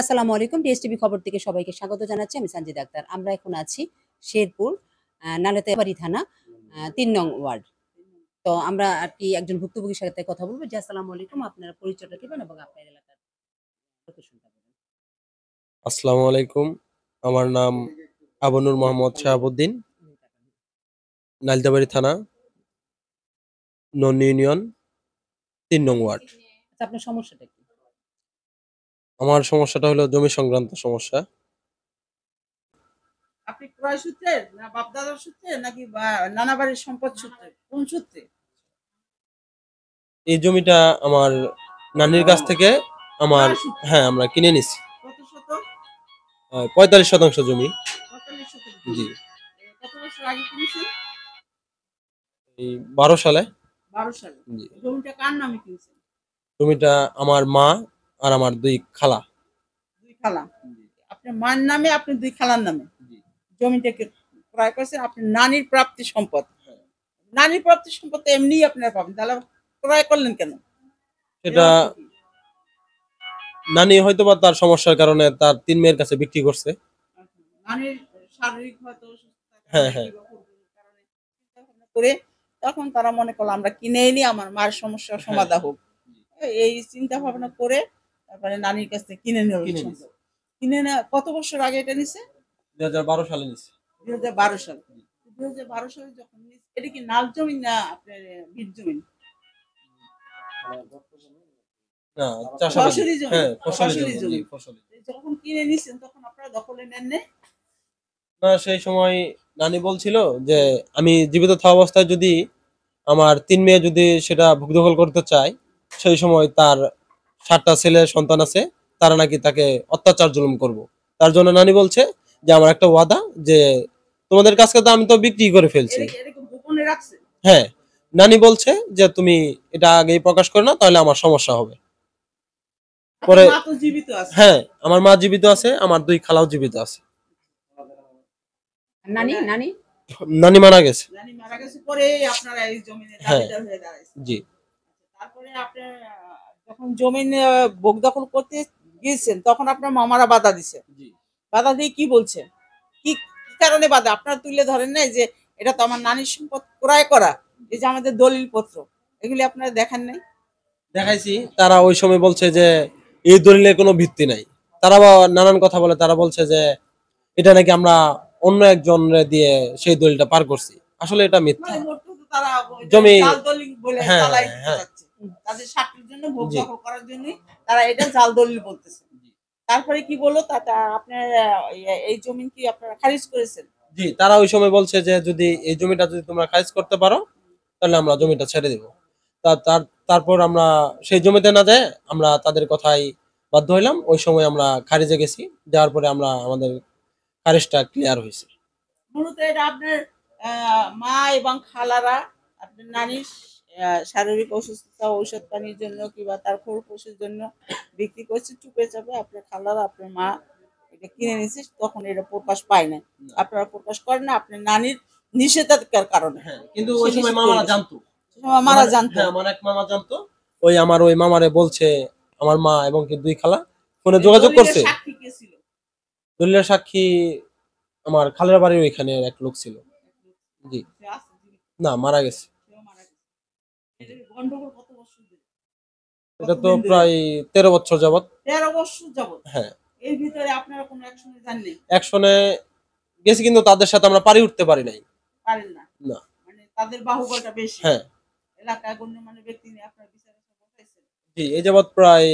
আসসালামু আলাইকুম। টিএসটিভি খবর থেকে সবাইকে স্বাগত জানাচ্ছি। আমি সানজিদা আক্তার। আমরা এখন আছি শেরপুর নালিতাবাড়ী থানা ৩ নং ওয়ার্ড। তো আমরা আরকি একজন ভুক্তভোগীর সাথে কথা বলব। জি, আসসালামু আলাইকুম। আপনার পরিচয়টা দিবেন এবং আপনার এলাকার লোকেশনটা বলুন। আসসালামু আলাইকুম। আমার নাম আবনুর মোহাম্মদ শাহাবুদ্দিন, নালিতাবাড়ী থানা, নন ইউনিয়ন, ৩ নং ওয়ার্ড। আচ্ছা, আপনার সমস্যাটা কি? আমার সমস্যাটা হলো জমি সংক্রান্ত সমস্যা। আপনি ক্রয় সূত্রে না বাপ-দাদার সূত্রে নাকি নানা বাড়ির সম্পদ সূত্রে? কোন সূত্রে? এই জমিটা আমার নানির কাছ থেকে আমার ক্রয় সূত্রে। আমরা কিনে নিছি। কত শতক? ৪৫ শতাংশ জমি। ৪৫ শতক জি। জমি। কত বছর আগে কিনেছেন? এই ১২ সালে। ১২ সালে। জি। জমিটা কার নামে কিনেছেন? জমিটা আমার মা আর আমার ২ খালা। ২ খালা। আপনার মার নামে, আপনার ২ খালার নামে। জি। জমিটাকে ক্রয় করেছেন আপনার নানির প্রাপ্তি সম্পদ। নানির প্রাপ্তি সম্পদ তো এমনিই আপনারা পাবেন। তাহলে ক্রয় করলেন কেন? এর সেটা অর্থ কি? নানি হয়তোবা তার সমস্যার কারণে তার ৩ মেয়ের কাছে বিক্রি করছে। নানির শারীরিক হয়তো অসুস্থতার হ্যাঁ, কারণে হ্যাঁ। কিংবা পূর্বের কারণে চিন্তা ভাবনা করে তখন তারা মনে করলো আমরা কিনে এনে আমার মার সমস্যার সমাধা হোক। এই চিন্তা ভাবনা করে তারপরে নানির কাছ থেকে কিনে নিল কিনে সম্পদ। কিনে নেওয়া কত বছর আগে এটা নিছে? ২০১২ সালে নিছি। ২০১২ সালে। ২০১২ সালে যখন নিছে এটা কি নাল জমি না আপনার ভিট জমি? না, চাষাবাদ। ফসলি জমি। হ্যাঁ, ফসলি ফসলি জমি। জি, জমি। ফসলি। যখন কিনে নিছেন তখন আপনারা দখলে নেন নাই? না, সেই সময় নানি বলছিল যে আমি জীবিত থাকা অবস্থায় যদি আমার ৩ মেয়ে যদি সেটা ভোগ দখল করতে চায়, সেই সময় তার ৭ টা ছেলে সন্তান আছে, তারা নাকি তাকে অত্যাচার জুলুম করব। তার জন্য নানি বলছে যে আমার একটা ওয়াদা যে তোমাদের কাছে তো আমি তো বিক্রি করে ফেলছি। এটা কি গোপনে রাখছে? হ্যাঁ, নানি বলছে যে তুমি এটা আগেই প্রকাশ করো না তাহলে আমার সমস্যা হবে। পরে আপনার মা তো জীবিত আছে। হ্যাঁ, আমার মা জীবিত আছে, আমার ২ খালাও জীবিত আছে। নানি নানি নানি মারা গেছে। নানি মারা গেছে পরে আপনারা এই জমিনের হ্যাঁ, দাবিদার হয়ে দাঁড়াইছেন। জি। তারপরে আপনার যখন জমিন ভোগ দখল করতে গিয়েছেন তখন আপনার মামারা বাধা দিছে। জি। বাধা দিয়ে কি বলছে? কি কি কারণে বাধা? আপনারা তুলে ধরেন নাই যে এটা তো আমার নানির সম্পদ ক্রয় করা। এই যে আমাদের দলিলপত্র এগুলি আপনারা দেখান নাই? দেখাইছি, তারা ওই সময় বলছে যে এই দলিলের কোনো ভিত্তি নাই। তারা নানান কথা বলে, তারা বলছে যে এটা নাকি আমরা অন্য একজনের দিয়ে সেই দলিলটা পার করছি। আসলে এটা মিথ্যা। মানে মোট কথা তারা ওইটা জমি জাল দলিল বলে হ্যাঁ, চালাই দিতে হ্যাঁ। চাচ্ছে। তাদের স্বার্থের জন্য ভোগ জি। দখল করার জন্যই তারা এটা জাল দলিল বলতেছে। তারপরে কি বললো আপনার এই জমি কি আপনারা খারিজ করেছেন? জি, তারা ওই সময় বলছে যে যদি এই জমিটা যদি তোমরা খারিজ করতে পারো তাহলে আমরা জমিটা ছেড়ে দিব। তারপর আমরা সেই জমিতে না যেয়ে আমরা তাদের কথায় বাধ্য হইলাম। ওই সময় আমরা খারিজে গেছি। যাওয়ার পরে আমরা আমাদের খারিজটা ক্লিয়ার হইছে। মূলত এটা আপনার মা এবং খালারা আপনার নানির শারীরিক অসুস্থতা ঔষধ পানির জন্য কিংবা তার খোরপোশের জন্য বিক্রি করছে চুপে চাপে আপনার খালারা আপনার মা এটা কিনে নিচ্ছে তখন এটা প্রকাশ পায় না। আপনারা প্রকাশ করেন না আপনার নানির নিষেধাজ্ঞার কারণে। হ্যাঁ, কিন্তু ওই সময় মামারা জানতো। মামারা জানতো। হ্যাঁ, আমার এক মামা জানতো। আমার ওই মামারে বলছে আমার মা এবং কি ২ খালা ফোনে যোগাযোগ করছে। সাক্ষী কে ছিল? দলিলের সাক্ষী আমার খালের বাড়ির ওইখানে এক লোক ছিল। জি। না, মারা গেছে। গন্ডগোল কত বছর ধরে? এটা তো প্রায় ১৩ বছর যাবত। ১৩ বছর যাবত। হ্যাঁ। এর ভিতরে আপনারা কোনো অ্যাকশনে যাননি? অ্যাকশনে গেছি কিন্তু তাদের সাথে আমরা পারি উঠতে পারি নাই। পারেন না। না। মানে তাদের বাহুবলটা বেশি। হ্যাঁ। এলাকায় গণ্যমান্য ব্যক্তি নিয়ে আপনারা বিচারের সভা বসাইছেন? জি, এই যাবৎ প্রায়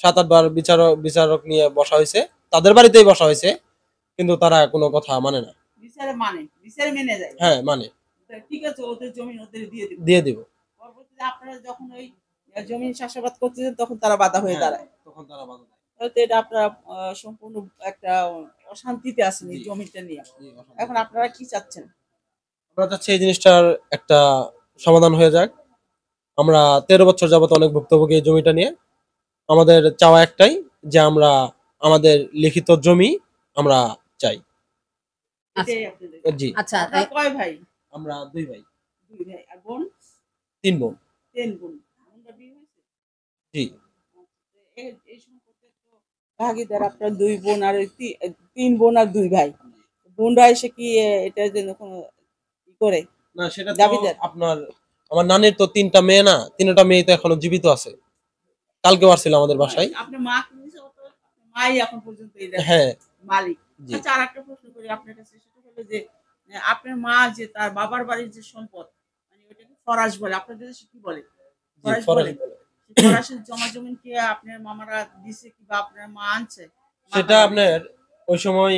৭-৮ বার বিচারক নিয়ে বসা হয়েছে। তাদের বাড়িতেই বসা হয়েছে। কিন্তু তারা কোনো কথা মানে না। বিচারে মেনে যায়। হ্যাঁ, মানে। ঠিক আছে ওদের জমি ওদের দিয়ে দিব। দিয়ে দিব। পরবর্তীতে আপনারা যখন ওই জমি চাষাবাদ করতেছেন তখন তারা বাধা হয়ে দাঁড়ায়। তখন তারা বাধা দেয়। হয়তো এটা আপনারা সম্পূর্ণ একটা অশান্তিতে আছেন এই জমিটা নিয়ে। এখন আপনারা কি চাচ্ছেন? আমরা চাচ্ছি এই জিনিসটার একটা সমাধান হয়ে যাক। আমরা ১৩ বছর যাবত অনেক ভুক্তভোগী এই জমিটা নিয়ে। আমাদের চাওয়া একটাই যে আমরা আমাদের লিখিত জমি আমরা চাই। এটাই আপনাদের। জি। আচ্ছা, আপনারা কয় ভাই? আমরা ২ ভাই। ২ ভাই। আর বোন? ৩ বোন। ৩ বোন। বোনটা বিয়ে হয়েছে? জি। এই সম্পর্কে তো ভাগিদার আপনার 2 বোন আর 3 বোন আর 2 ভাই। বোনরা এসে কি এটার জন্য কোনো ই করে না সেটা তো দাবিদার? আপনার আমার নানির তো 3টা মেয়ে না, 3টা মেয়ে তো এখনো জীবিত আছে। কালকেও আসছিল আমাদের বাসায়। আপনার মা কি হয়েছে? ও তো আপনার মাই এখন পর্যন্ত এই হ্যাঁ, মালিক। জি আচ্ছা, আরেকটা প্রশ্ন করি আপনার কাছে, সেটা হলো যে আপনার মা যে তার বাবার বাড়ির যে সম্পদ, মানে ওটাকে ফরাস বলে, আপনাদের দেশে কি বলে? জি ফরাস ফরাস বলে। বলে। সেই ফরাসের জমা জমিন কি আপনার মামারা দিছে কি বা আপনার মা আনছে? সেটা মামারা দিছে? আপনার ওই সময়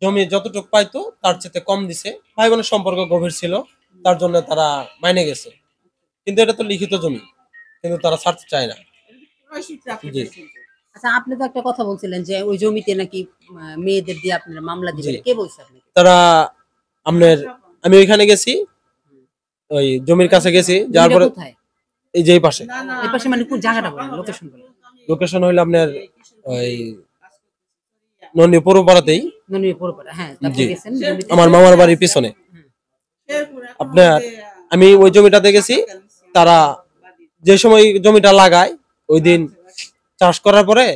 জমি যতটুকু পাইতো তার চেয়ে কম দিছে। ভাই বোনের সম্পর্ক গভীর ছিল, তার জন্য তারা মাইনে গেছে। কিন্তু এটা তো লিখিত জমি, কিন্তু তারা ছাড়তে চায় না। এটা তো ফরাস সূত্রে জি আপনাদের সম্পদ। আচ্ছা, আপনি তো একটা কথা বলছিলেন যে ওই জমিতে নাকি মেয়েদের দিয়ে আপনারা মামলা জি দিবেন, কে বলছে আপনাকে? তারা আপনার আচ্ছা, আমি ওইখানে গেছি, ওই জমির কাছে গেছি, যাওয়ার জমিটা পরে কোথায়? এই যে এই পাশে না, না, এই পাশে মানে কোন যেতে জায়গাটা সকাল বলেন, হবে। লোকেশন এখন বলেন। তো আমি লোকেশন হইলো আপনার কিশোরগঞ্জে ওই কাজ করতেছি। নন্দী পৌর পাড়াতেই। ননিয়ে পড়পড়া, হ্যাঁ, তারপর জি গেছেন শেরপুর। জমিতে। আমার মামার বাড়ির পিছনে। হুম। শেরপুর এখন আপনার যে আমি ওই জমিটাতে গেছি, তারা যে সময় জমিটা লাগায় ওই দিন চাষ করার পরে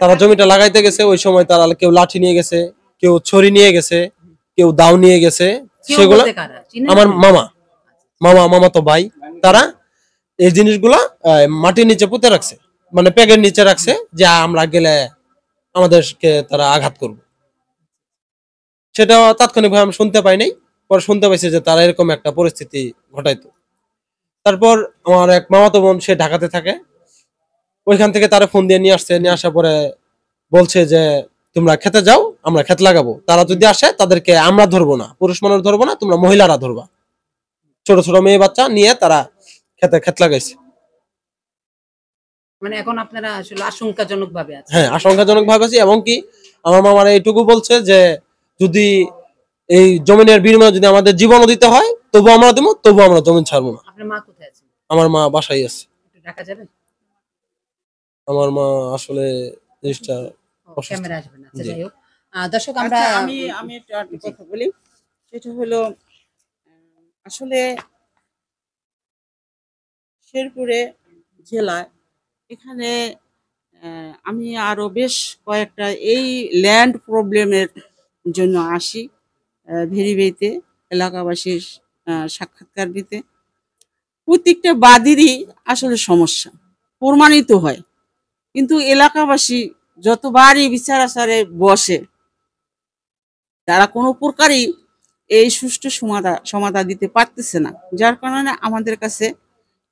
তারা জমিটা লাগাইতে গেছে, ওই সময় তারা কেউ লাঠি নিয়ে গেছে, কেউ ছড়ি নিয়ে গেছে, কেউ দাও নিয়ে গেছে। কেউ সেগুলা বলতে কারা? চিনেন আমার আপনি? মামা তো ভাই, তারা এই জিনিসগুলা মাটির নিচে পুঁতে রাখছে, মানে প্যাকের নিচে রাখছে, যে আমরা গেলে আমাদেরকে তারা আঘাত করবে। সেটা তাৎক্ষণিকভাবে আমি শুনতে পাই নাই, পরে শুনতে পাইছি যে তারা এরকম একটা পরিস্থিতি ঘটাইতো। তারপর আমার এক মামাতো বোন, সে ঢাকাতে থাকে, ওইখান থেকে তারা ফোন দিয়ে নিয়ে আসছে, নিয়ে আসার পরে বলছে যে তোমরা খেতে যাও, আমরা খেত লাগাবো, তারা যদি আসে তাদেরকে আমরা ধরবো না, পুরুষ মানুষ ধরবো না, তোমরা মহিলারা ধরবা। ছোট ছোট মেয়ে বাচ্চা নিয়ে তারা খেত লাগাইছে। মানে এখন আপনারা আসলে আশঙ্কাজনক ভাবে আছে। হ্যাঁ, আশঙ্কাজনক ভাবে আছি। এবং কি আমার মামারা এইটুকু বলছে যে যদি এই জমিনের বিনিময়ে যদি আমাদের জীবনও দিতে হয় তবু আমরা দেবো, তবু আমরা জমিন ছাড়বো না। আপনার মা কোথায় আছে? আমার মা বাসায় আছে। একটু ঢাকা যাবেন? আমার মা আসলে জিনিসটা অসুস্থ। ক্যামেরা আসবে না। আচ্ছা, জি যাই হোক। দর্শক, আমরা আচ্ছা, আমি একটা জি, কথা বলি, সেটা হলো আসলে শেরপুরে জেলায় এখানে আমি আরো বেশ কয়েকটা এই ল্যান্ড প্রবলেমের জন্য আসি ভেরিবেইতে, এলাকাবাসীর সাক্ষাৎকার দিতে। প্রত্যেকটা বাদীরই আসলে সমস্যা প্রমাণিত হয়, কিন্তু এলাকাবাসী যতবারই বিচার আচারে বসে, তারা কোনো প্রকারই এই সুষ্ঠু সমাধান দিতে পারতেছে না। যার কারণে আমাদের কাছে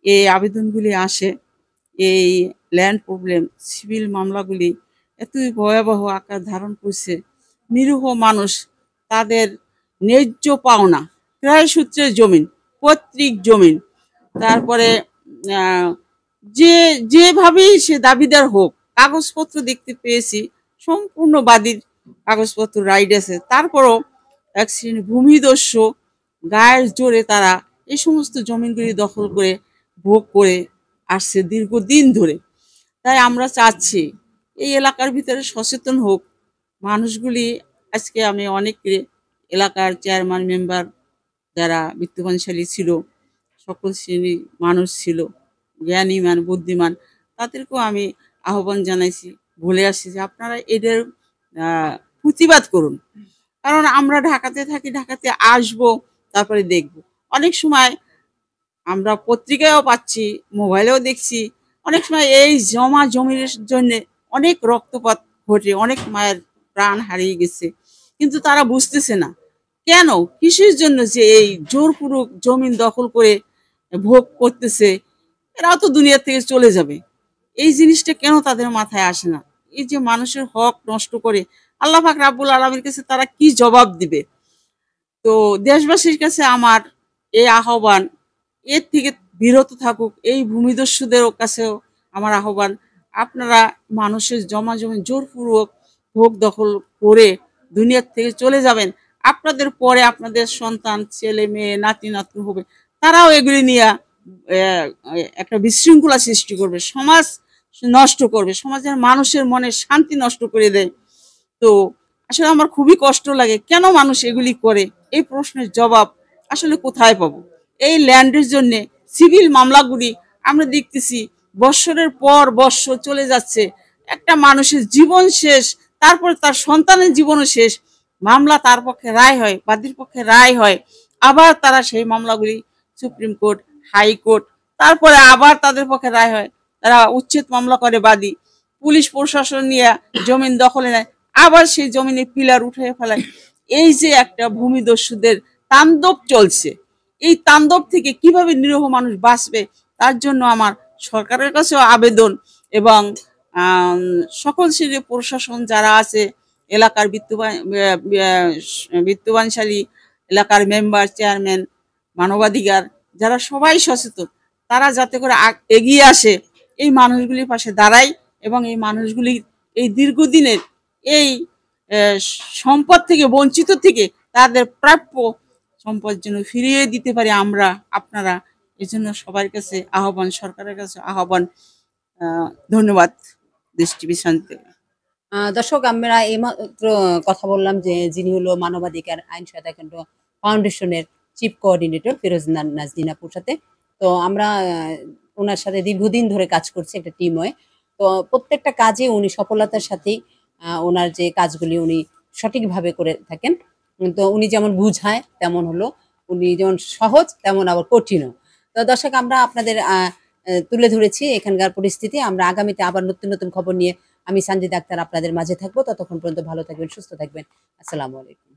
এই আবেদনগুলি আসে। এই ল্যান্ড প্রবলেম, সিভিল মামলাগুলি এতই ভয়াবহ আকার ধারণ করছে। নিরীহ মানুষ তাদের ন্যায্য পাওনা, ক্রয় সূত্রে জমিন, পৈতৃক জমিন, তারপরে আহ, যে যেভাবেই সে দাবিদার হোক, কাগজপত্র দেখতে পেয়েছি সম্পূর্ণ বাদীর কাগজপত্র রাইট আছে, তারপরও এক শ্রেণী ভূমিদস্যু গায়ের জোরে তারা এই সমস্ত জমিনগুলি দখল করে ভোগ করে আসছে দীর্ঘদিন ধরে। তাই আমরা চাচ্ছি এই এলাকার ভিতরে সচেতন হোক মানুষগুলি। আজকে আমি অনেকে এলাকার চেয়ারম্যান মেম্বার যারা বিত্তবানশালী ছিল, সকল শ্রেণীর মানুষ ছিল, জ্ঞানী মান বুদ্ধিমান, তাদেরকেও আমি আহ্বান জানাইছি, বলে আসছি যে আপনারা এদের প্রতিবাদ করুন। কারণ আমরা ঢাকাতে থাকি, ঢাকাতে আসবো, তারপরে দেখব। অনেক সময় আমরা পত্রিকায়ও পাচ্ছি, মোবাইলেও দেখছি, অনেক সময় এই জমা জমির জন্য অনেক রক্তপাত ঘটে, অনেক মায়ের প্রাণ হারিয়ে গেছে, কিন্তু তারা বুঝতেছে না কেন, কিসের জন্য যে এই জোরপূর্বক জমিন দখল করে ভোগ করতেছে। এরাও তো দুনিয়া থেকে চলে যাবে, এই জিনিসটা কেন তাদের মাথায় আসে না? এই যে মানুষের হক নষ্ট করে, আল্লাহ পাক রাব্বুল আলামিনের কাছে তারা কি জবাব দিবে? তো দেশবাসীর কাছে আমার এই আহ্বান, এর থেকে বিরত থাকুক। এই ভূমিদস্যুদের কাছেও আমার আহ্বান, আপনারা মানুষের জমা জমি জোরপূর্বক ভোগ দখল করে দুনিয়ার থেকে চলে যাবেন। আপনাদের পরে আপনাদের সন্তান, ছেলে মেয়ে, নাতি নাতনি হবে, তারাও এগুলি নিয়ে একটা বিশৃঙ্খলা সৃষ্টি করবে, সমাজ নষ্ট করবে, সমাজের মানুষের মনে শান্তি নষ্ট করে দেয়। তো আসলে আমার খুবই কষ্ট লাগে কেন মানুষ এগুলি করে। এই প্রশ্নের জবাব আসলে কোথায় পাবো? এই ল্যান্ডের জন্য সিভিল মামলাগুলি আমরা দেখতেছি বৎসরের পর বৎসর চলে যাচ্ছে, একটা মানুষের জীবন শেষ, তারপরে তার সন্তানের জীবনও শেষ, মামলা তার পক্ষে রায় হয়, বাদীর পক্ষে রায় হয়, আবার তারা সেই মামলাগুলি সুপ্রিম কোর্ট, হাইকোর্ট, তারপরে আবার তাদের পক্ষে রায় হয়, তারা উচ্ছেদ মামলা করে বাদী, পুলিশ প্রশাসন নিয়ে জমিন দখলে নেয়, আবার সেই জমিনে পিলার উঠে ফেলায়। এই যে একটা ভূমিদস্যুদের তাণ্ডব চলছে, এই তাণ্ডব থেকে কিভাবে নিরীহ মানুষ বাঁচবে, তার জন্য আমার সরকারের কাছেও আবেদন, এবং সকল শ্রেণীর প্রশাসন যারা আছে, এলাকার বিত্তবানশালী এলাকার মেম্বার, চেয়ারম্যান, মানবাধিকার যারা সবাই সচেতন, তারা যাতে করে এগিয়ে আসে, এই মানুষগুলির পাশে দাঁড়ায়, এবং এই মানুষগুলি এই দীর্ঘদিনের এই সম্পদ থেকে বঞ্চিত থেকে তাদের প্রাপ্য সম্পদ যেন ফিরিয়ে দিতে পারি আমরা, আপনারা। এই জন্য সবার কাছে আহ্বান, সরকারের কাছে আহ্বান। ধন্যবাদ দৃষ্টি শান্তি। দর্শক, আমরা এইমাত্র কথা বললাম যে যিনি হলো মানবাধিকার আইন সহায়তা কেন্দ্র ফাউন্ডেশনের চিফ কোঅর্ডিনেটর ফিরোজ নাজনীন আপুর সাথে। তো আমরা ওনার সাথে দীর্ঘদিন ধরে কাজ করছি একটা টিম হয়ে। তো প্রত্যেকটা কাজে উনি সফলতার সাথেই ওনার যে কাজগুলি উনি সঠিকভাবে করে থাকেন। তো উনি যেমন বুঝায় তেমন হলো, উনি যেমন সহজ তেমন আবার কঠিনও। তো দর্শক, আমরা আপনাদের তুলে ধরেছি এখানকার পরিস্থিতি। আমরা আগামীতে আবার নতুন নতুন খবর নিয়ে আমি সানজিদা আক্তার আপনাদের মাঝে থাকবো। ততক্ষণ পর্যন্ত ভালো থাকবেন, সুস্থ থাকবেন। আসসালামু আলাইকুম।